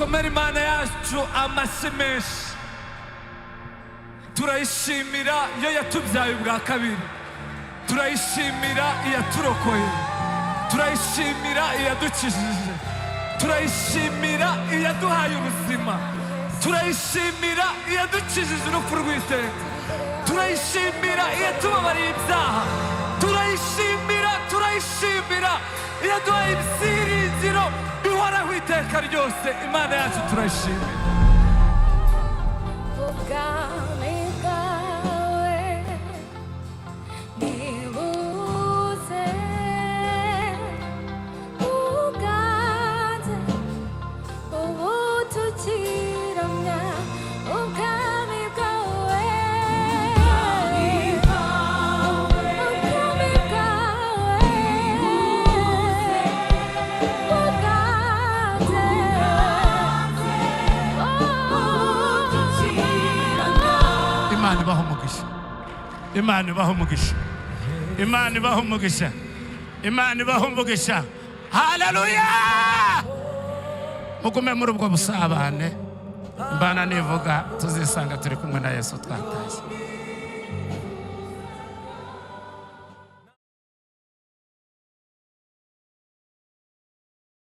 dukomere Imana yacu amashyi menshi. Turayishimira iyo yatubyaye ubwa kabiri, turayishimira iyaturokoye, turayishimira iyadukijije, turayishimira iyaduhaye ubuzima, turayishimira iyadukijije urupfu rw'iteka, turayishimira iyatubabariye ibyaha, turayishimira iyaduhaye ibyiringiro bihoraho iteka ryose. Imana yacu turayishimira. Imana ibahe umugisha, Imana ibahe umugisha, Imana ibahe umugisha. Haleluya! Mugume muri ubwo busabane. Imana nivuga tuzisanga turi kumwe na Yesu twatashye.